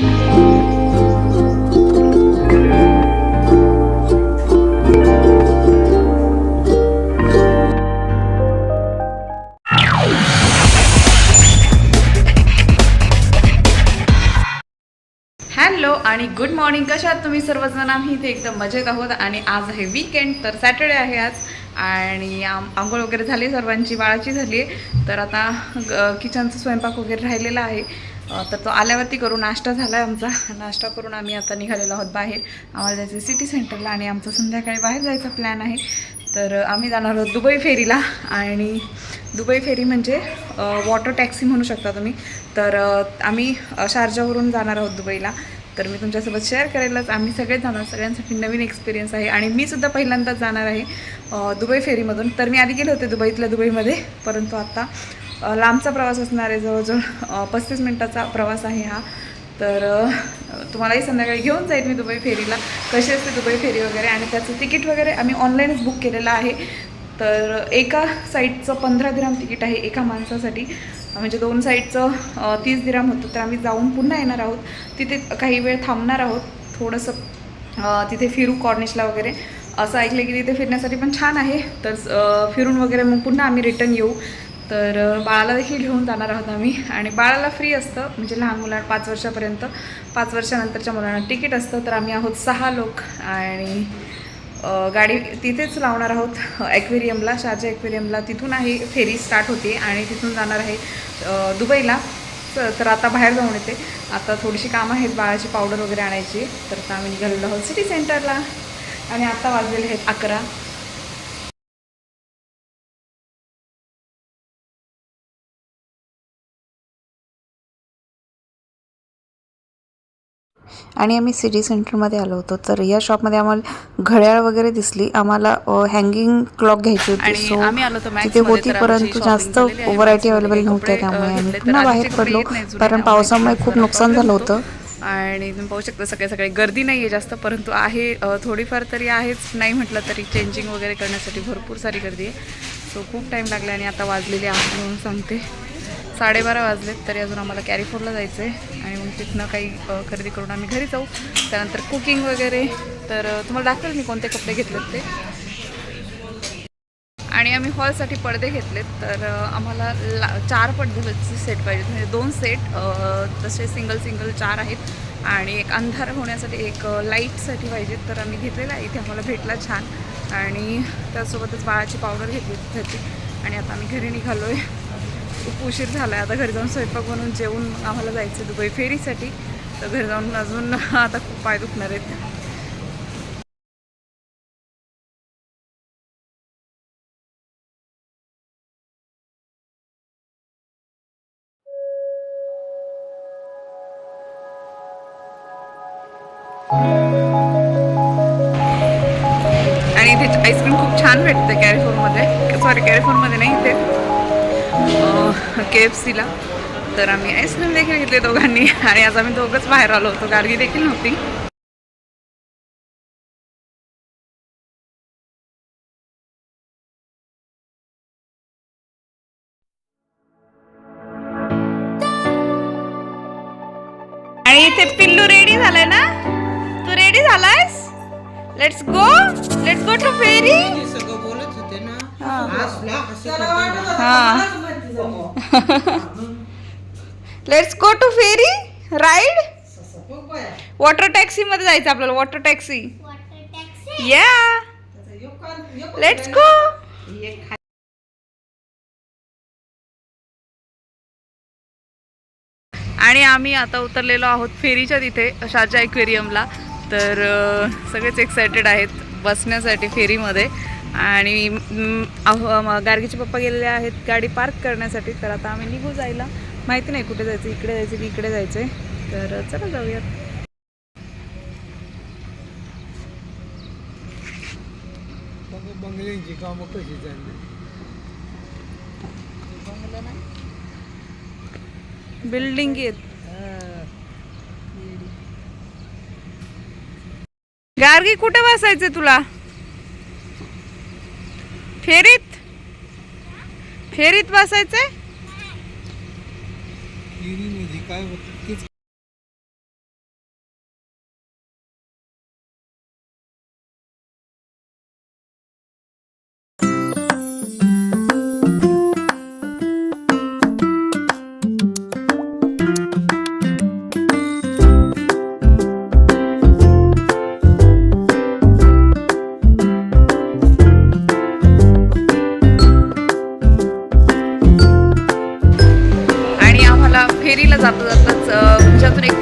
Hello आणि good morning. कशा आहात तुम्ही सर्वजण? आम्ही इथे एकदम मजेत आहोत आणि आज आहे वीकेंड, तर सॅटर्डे आहे आज. आणि आंघोळ वगैरे झाली सर्वांची, बाळाची झाली आहे. तर आता किचनचा स्वयंपाक वगैरे राहिलेला आहे, तर तो आल्यावरती करू. नाश्ता झाला आहे आमचा. नाश्ता करून आम्ही आता निघालेलो आहोत बाहेर. आम्हाला जायचं सिटी सेंटरला आणि आमचं संध्याकाळी बाहेर जायचा प्लॅन आहे. तर आम्ही जाणार आहोत दुबई फेरीला. आणि दुबई फेरी म्हणजे वॉटर टॅक्सी म्हणू शकता तुम्ही. तर आम्ही शारजावरून जाणार आहोत दुबईला. तर मी तुमच्यासोबत शेअर करायलाच आम्ही सगळेच जाणार. सगळ्यांसाठी नवीन एक्सपिरियन्स आहे आणि मी सुद्धा पहिल्यांदाच जाणार आहे दुबई फेरीमधून. तर मी आधी गेले होते दुबईमध्ये, परंतु आत्ता लांबचा प्रवास असणार आहे. जवळजवळ 35 मिनटाचा प्रवास आहे हा. तर तुम्हालाही संध्याकाळी घेऊन जाईल मी दुबई फेरीला. कशी असते दुबई फेरी वगैरे, आणि त्याचं तिकीट वगैरे आम्ही ऑनलाईनच बुक केलेलं आहे. तर एका साईडचं 15 दिरहम तिकीट आहे एका माणसासाठी, म्हणजे 2 साईडचं 30 दिरहम होतं. तर आम्ही जाऊन पुन्हा येणार आहोत. तिथे काही वेळ थांबणार आहोत, थोडंसं तिथे फिरू कॉर्निशला वगैरे. असं ऐकलं की तिथे फिरण्यासाठी पण छान आहे. तर फिरून वगैरे मग पुन्हा आम्ही रिटर्न येऊ. तर बाळाला देखील घेऊन जाणार आहोत आम्ही. आणि बाळाला फ्री असतं, म्हणजे लहान मुलांना 5 वर्षापर्यंत. 5 वर्षानंतरच्या मुलांना तिकीट असतं. तर आम्ही आहोत 6 लोक आणि गाडी तिथेच लावणार आहोत ॲक्वेरियमला, शारजा ॲक्वेरियमला. तिथून आहे फेरी स्टार्ट होते आणि तिथून जाणार आहे दुबईला. तर आता बाहेर जाऊन येते. आता थोडीशी कामं आहेत, बाळाची पावडर वगैरे आणायची. तर आता आम्ही निघालेलो आहोत सिटी सेंटरला आणि आता वाजलेले आहेत 11. आणि आम्ही सिटी सेंटरमध्ये आलो होतो. तर या शॉपमध्ये आम्हाला घड्याळ वगैरे दिसली. आम्हाला हँगिंग क्लॉक घ्यायची होती. सो तिथे होती, परंतु जास्त व्हरायटी अवेलेबल नव्हत्या. त्यामुळे आम्ही पुन्हा बाहेर पडलो, कारण पावसामुळे खूप नुकसान झालं होतं. आणि तुम्ही पाहू शकता सगळे गर्दी नाही आहे जास्त, परंतु आहे थोडीफार तरी आहेच. नाही म्हटलं तरी चेंजिंग वगैरे करण्यासाठी भरपूर सारी गर्दी आहे. सो खूप टाईम लागला आणि आता वाजलेले आहेत म्हणून सांगते 12:30 वाजलेत. तरी अजून आम्हाला कॅरिफोरला जायचं आहे आणि मग तिथनं काही खरेदी करून आम्ही घरी जाऊ. त्यानंतर कुकिंग वगैरे. तर तुम्हाला दाखवेल मी कोणते कपडे घेतलेत ते. आणि आम्ही हॉलसाठी पडदे घेतलेत. तर आम्हाला 4 पडद्याचे सेट पाहिजेत, म्हणजे 2 सेट तसे सिंगल 4 आहेत. आणि एक अंधार होण्यासाठी, एक लाईटसाठी पाहिजेत. तर आम्ही घेतलेला आहे, इथे आम्हाला भेटला छान. आणि त्यासोबतच बाळाची पावडर घेतली त्याची. आणि आता आम्ही घरी निघालो आहे. खूप उशीर झाला आहे. आता घरी जाऊन स्वयंपाक बनवून जेवून आम्हाला जायचं दुबई फेरीसाठी. तर घरी जाऊन अजून आता खूप पाय दुखणार आहेत. आणि इथे आईस्क्रीम खूप छान भेटते कॅरिफोरमध्ये. सॉरी, कॅरिफोरमध्ये नाही, इथे KFCला. तर आम्ही आईस्क्रीम देखील घेतले दोघांनी. आणि आज आम्ही दोघंच बाहेर आलो होतो, गार्गी देखील नव्हती. आणि इथे पिल्लू रेडी झालाय ना? तू रेडी झालायस? Let's go to ferry. Let's go to ferry ride. Water taxi मध्ये जायचं आपल्याला. Water taxi. या, लेट्स गो. आणि आम्ही आता उतरलेलो आहोत फेरीच्या तिथे, शारजा ॲक्वेरियमला. तर सगळेच एक्सायटेड आहेत बसण्यासाठी फेरीमध्ये. आणि गार्गीचे पप्पा गेलेले आहेत गाडी पार्क करण्यासाठी. तर आता आम्ही निघू जायला. माहिती नाही कुठे जायचं, इकडे जायचं की इकडे जायचं आहे. तर चला जाऊयात. बंगल्यांची कामं कशी चालली? बिल्डिंग आहेत. गार्गी कुठे बसायचंय तुला? फेरीत बसायचंय. फेरीमध्ये काय होतं तेच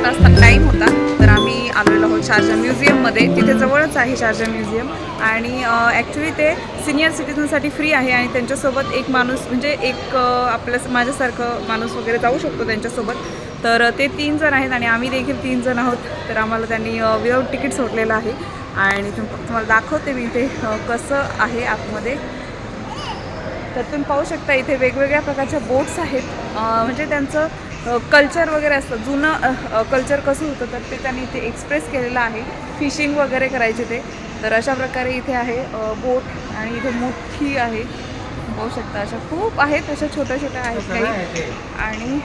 वाजता टाईम होता, तर आम्ही आलेलो आहोत शारजा म्युझियममध्ये. तिथे जवळच आहे शारजा म्युझियम आणि ॲक्च्युली ते सिनियर सिटीजनसाठी फ्री आहे आणि त्यांच्यासोबत एक माणूस म्हणजे एक आपलं माझ्यासारखं माणूस वगैरे जाऊ शकतो त्यांच्यासोबत. तर ते 3 जण आहेत आणि आम्ही देखील 3 जण आहोत. तर आम्हाला त्यांनी विदाऊट तिकीट सोडलेलं आहे आणि तुम्हाला दाखवते मी इथे कसं आहे आतमध्ये. तर तुम्ही पाहू शकता इथे वेगवेगळ्या प्रकारच्या बोट्स आहेत. म्हणजे त्यांचं कल्चर वगैरे असतं, जुनं कल्चर कसं होतं तर ते त्यांनी इथे एक्सप्रेस केलेलं आहे. फिशिंग वगैरे करायचे ते. तर अशा प्रकारे इथे आहे बोट आणि इथे मोठी आहे, पाहू शकता. अशा खूप आहेत, अशा छोट्या छोट्या आहेत काही. आणि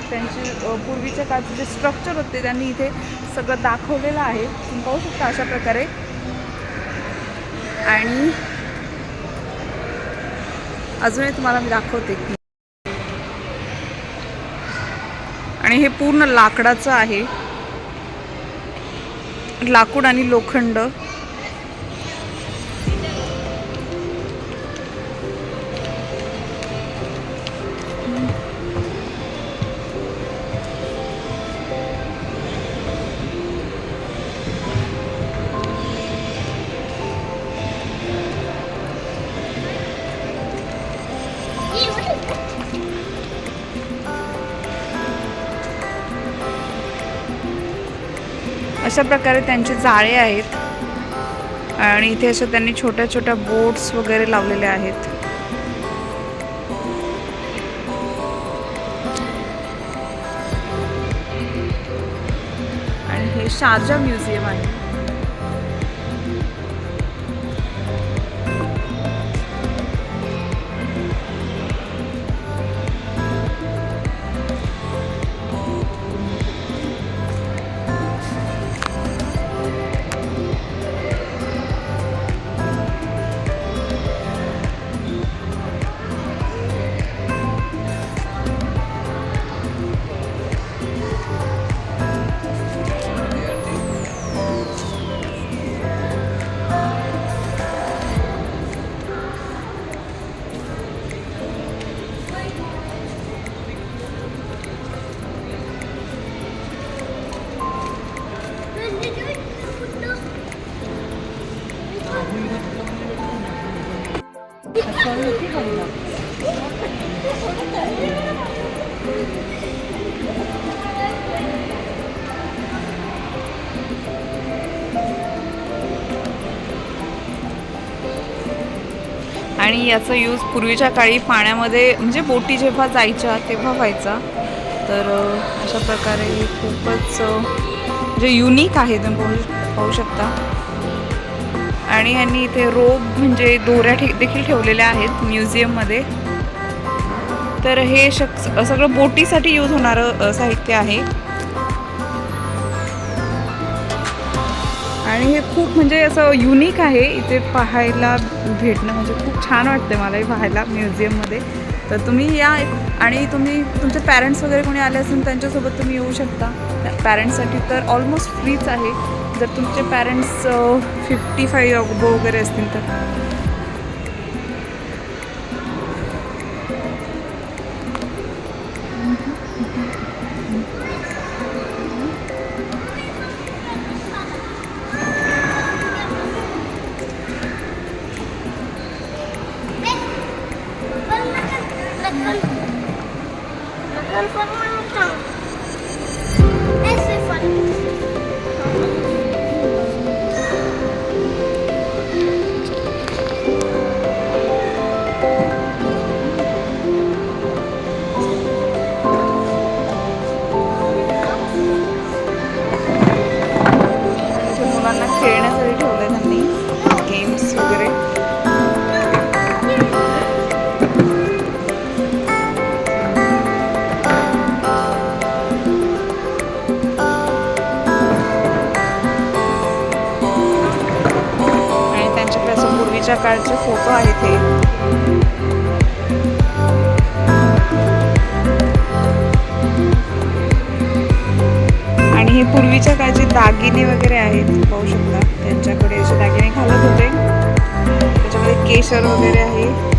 त्यांचे पूर्वीच्या काळचे जे स्ट्रक्चर होते त्यांनी इथे सगळं दाखवलेलं आहे, तुम्ही पाहू शकता अशा प्रकारे. आणि अजूनही तुम्हाला मी दाखवते. आणि हे पूर्ण लाकडाचं आहे, लाकूड आणि लोखंड. अशा प्रकारे त्यांचे जाळे आहेत आणि इथे अशा त्यांनी छोट्या छोट्या बोट्स वगैरे लावलेल्या आहेत. आणि हे शारजा म्युझियम आहे. आणि याचा यूज पूर्वीच्या काळी पाण्यामध्ये म्हणजे बोटी जेव्हा जायच्या तेव्हा व्हायचा. तर अशा प्रकारे खूपच म्हणजे युनिक आहे, तुम्ही पाहू शकता. आणि यांनी इथे रोप म्हणजे दोऱ्या देखील ठेवलेल्या आहेत म्युझियममध्ये. तर हे सगळं बोटीसाठी यूज होणारं साहित्य आहे. आणि हे खूप म्हणजे असं युनिक आहे, इथे पाहायला भेटणं म्हणजे खूप छान वाटते मलाही पाहायला म्युझियममध्ये. तर तुम्ही या आणि तुम्ही तुमचे पॅरेंट्स वगैरे कोणी आले असेल त्यांच्यासोबत तुम्ही येऊ शकता. पॅरेंट्ससाठी तर ऑलमोस्ट फ्रीच आहे, जर तुमचे पॅरेंट्स 55 अबो वगैरे असतील तर. मुलांना खेळण्यासाठी ठेवलंय त्यांनी गेम्स वगैरे. आणि त्यांच्याकडे असं पूर्वीच्या काळचे फोटो आहेत हे. आणि हे पूर्वीच्या काळचे दागिने वगैरे आहेत, पाहू शकता. त्यांच्याकडे असे दागिने घालत होते. त्याच्यामध्ये केशर वगैरे आहे.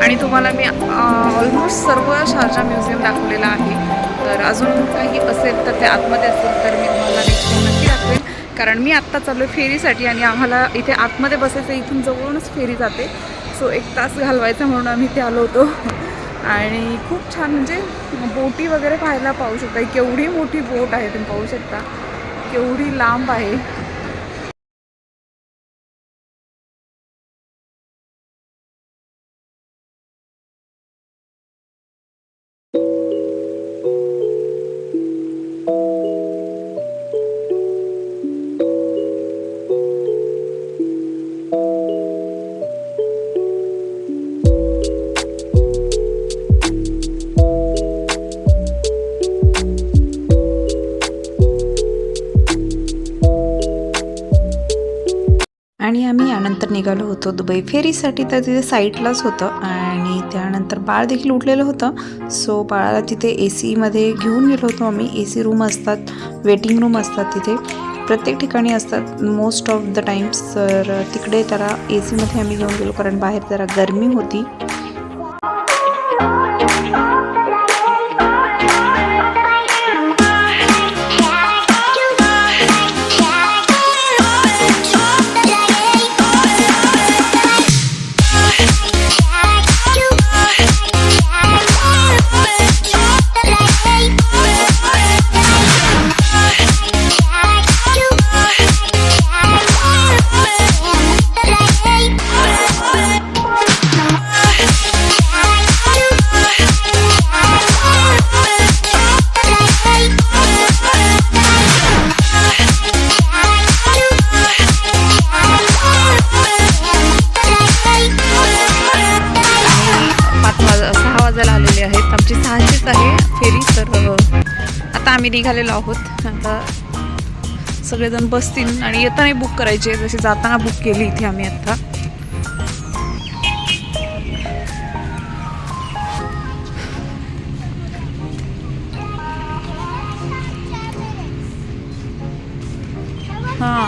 आणि तुम्हाला मी ऑलमोस्ट सर्व शारजा म्युझियम दाखवलेला आहे. तर अजून काही असेल तर ते आतमध्ये असेल तर मी तुम्हाला नेक्स्ट टाइम नक्की दाखवेन. कारण मी आत्ता चाललो आहे फेरीसाठी आणि आम्हाला इथे आतमध्ये बसायचं, इथून जवळूनच फेरी जाते. सो 1 तास घालवायचा म्हणून आम्ही इथे आलो होतो. आणि खूप छान म्हणजे बोटी वगैरे पाहू शकता. केवढी मोठी बोट आहे तुम्ही पाहू शकता, केवढी लांब आहे. आणि आम्ही यानंतर निघालो होतो दुबई फेरीसाठी. तर तिथे साईडलाच होतं आणि त्यानंतर बाळ देखील उठलेलं होतं. सो बाळाला तिथे AC मध्ये घेऊन गेलो होतो आम्ही. AC रूम असतात, वेटिंग रूम असतात, तिथे प्रत्येक ठिकाणी असतात मोस्ट ऑफ द टाइम्स. तर तिकडे त्याला AC मध्ये आम्ही घेऊन गेलो कारण बाहेर जरा गरमी होती. आमची 6शीच आहे फेरी. तर आता आम्ही निघालेलो आहोत. आता सगळेजण बसतील आणि येताना बुक करायची आहे, जशी जाताना बुक केली इथे आम्ही आता. हां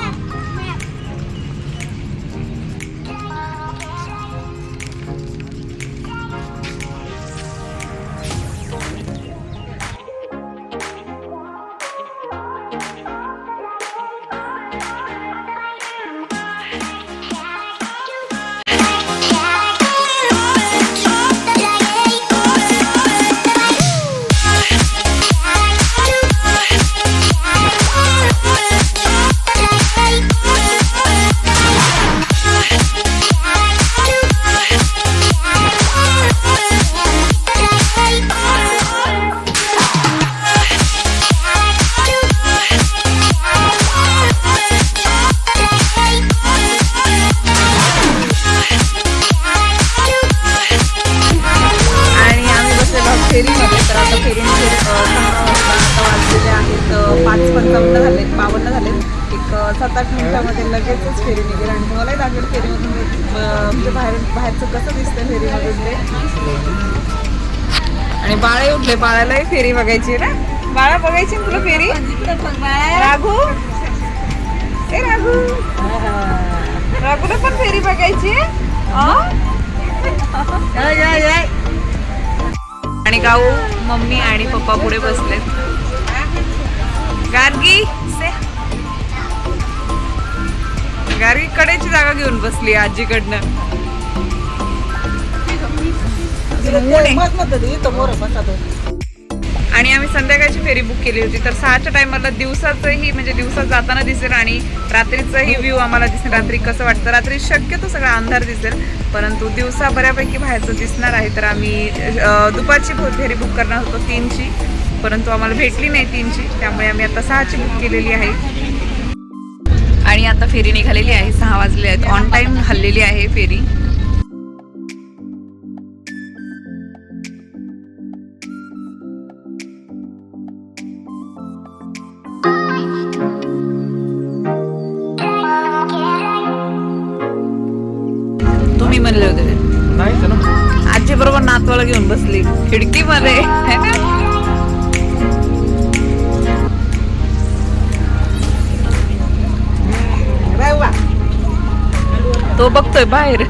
फेरीमध्ये. तर आता फेरीमध्ये 6 वाजता आता वाजलेले आहेत 5:55 झालेत, 52 झालेत. एक 7-8 मिनिटामध्ये लगेचच फेरी निघेल आणि तुम्हालाही दाखवेल फेरीमधून म्हणजे बाहेरचं कसं दिसतं फेरीमधून ते. आणि बाळही उठले, बाळालाही फेरी बघायची ना. बाळा बघायची ना तुला फेरी? राघू, ए राघू, राघूला पण फेरी बघायची. आणि गाऊ मम्मी आणि पप्पा पुढे बसलेत. गार्गी गार्गी कडेची जागा घेऊन बसली आजीकडनं. आणि आम्ही संध्याकाळची फेरी बुक केली होती. तर 6च्या टायमाला दिवसाचंही म्हणजे दिवसात जाताना दिसेल आणि रात्रीचाही व्ह्यू आम्हाला दिसेल. रात्री कसं वाटतं, रात्री शक्यतो सगळा अंधार दिसेल, परंतु दिवसा बऱ्यापैकी बाहेरचं दिसणार आहे. तर आम्ही दुपारची फेरी बुक करणार होतो 3ची, परंतु आम्हाला भेटली नाही 3ची. त्यामुळे आम्ही आता 6ची बुक केलेली आहे. आणि आता फेरी निघालेली आहे, 6 वाजले आहेत. ऑन टाईम हल्लेली आहे फेरी. तुम्ही म्हणले होते आजी बरोबर पण नातवाला घेऊन बसली खिडकीमध्ये है ना. तो बघतोय बाहेर.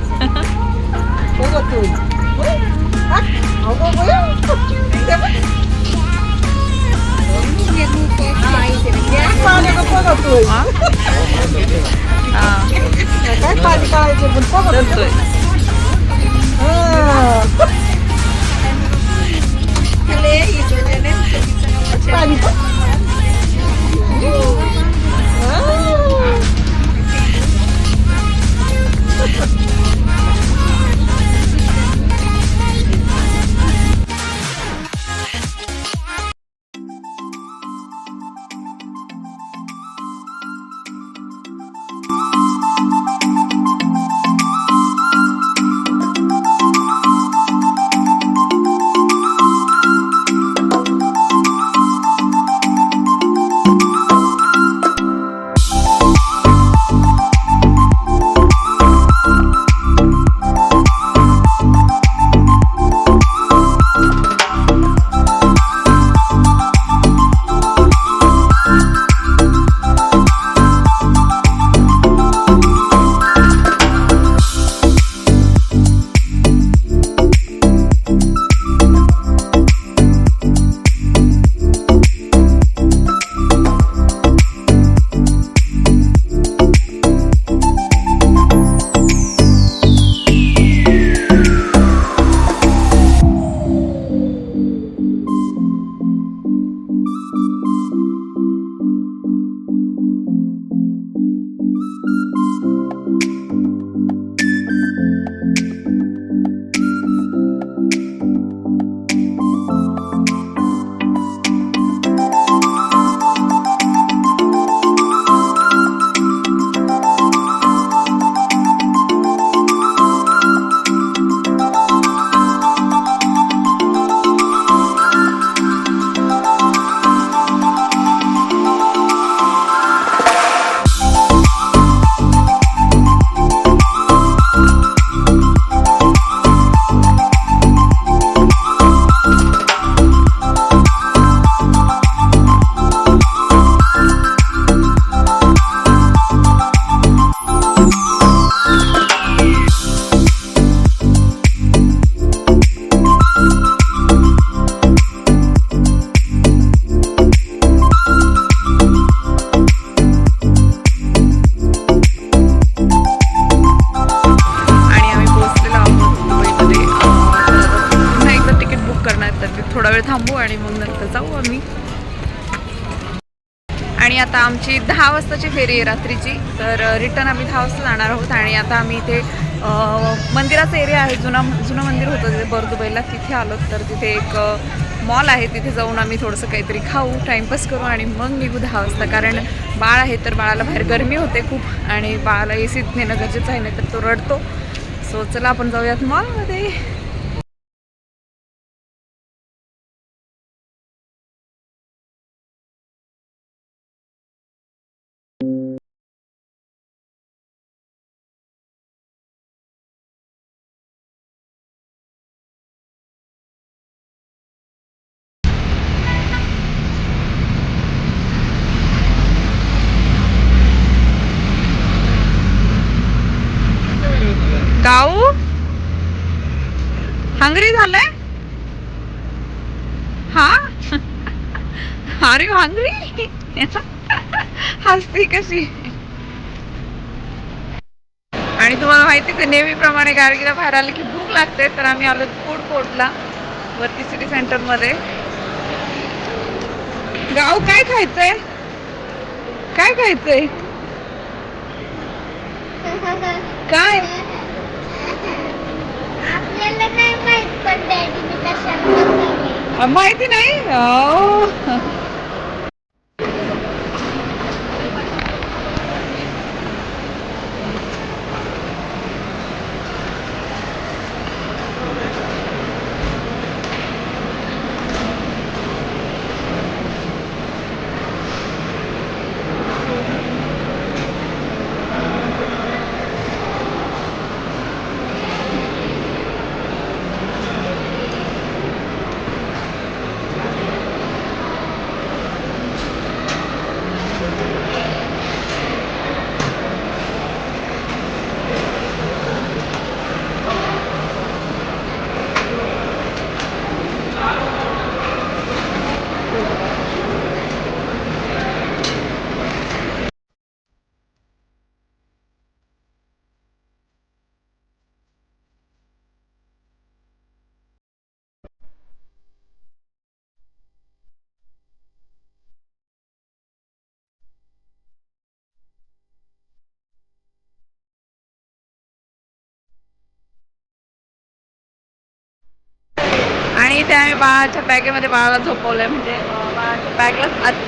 थांबू आणि मग नंतर जाऊ आम्ही. आणि आता आमची 10 वाजताची फेरी आहे रात्रीची, तर रिटर्न आम्ही 10 वाजता जाणार आहोत. आणि आता आम्ही इथे मंदिराचा एरिया आहे, जुनं मंदिर होतं तिथे बरदुबईला, तिथे आलो. तर तिथे एक मॉल आहे, तिथे जाऊन आम्ही थोडंसं काहीतरी खाऊ, टाईमपास करू आणि मग निघू 10 वाजता. कारण बाळ आहे, तर बाळाला बाहेर गरमी होते खूप आणि बाळाला एसीत नेणं गरजेचं आहे, नाही तर तो रडतो. सो चला आपण जाऊयात मॉलमध्ये. गाऊ हंग्री झालंय हा. अरे हंग्री हसती कशी. आणि तुम्हाला माहिती आहे नेहमीप्रमाणे गाडगीला बाहेर आले की भूक लागते, तर आम्ही आलो फूड कोर्टला वरती सिटी सेंटर मध्ये. गाऊ काय खायचंय, काय खायचंय, काय माहिती नाही. इथे आम्ही बाळाच्या बॅगेमध्ये बाळाला झोपवलंय, म्हणजे बाळाच्या बॅगला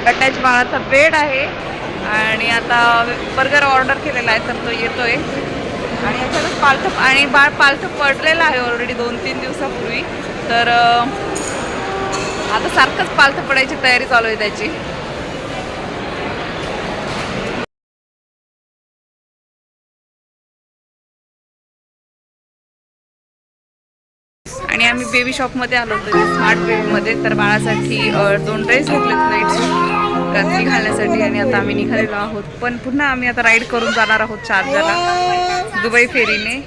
अटॅच बाळाचा बेड आहे. आणि आता बर्गर ऑर्डर केलेला आहे, तर तो येतोय. आणि याच्यातच पालथं, आणि बाळ पालथं पडलेलं आहे ऑलरेडी 2-3 दिवसापूर्वी. तर आता सारखंच पालथं पडायची तयारी चालू आहे त्याची. आणि आम्ही बेबी शॉपमध्ये आलो होतो, स्मार्ट बेबीमध्ये. तर बाळासाठी 2 ड्रेस घेतलेत नाईट रात्री घालण्यासाठी. आणि आता आम्ही निघालेलो आहोत, पण पुन्हा आम्ही आता राईड करून जाणार आहोत शारजाला Dubai फेरीने.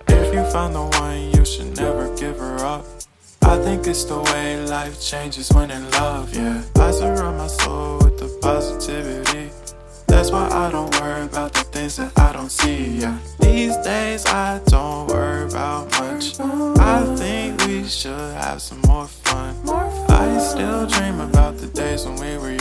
If you found the one, you should never give her up. I think it's the way life changes when in love, yeah. I surround my soul with the positivity. That's why I don't worry about the things that I don't see, yeah. These days I don't worry about much. I think we should have some more fun. I still dream about the days when we were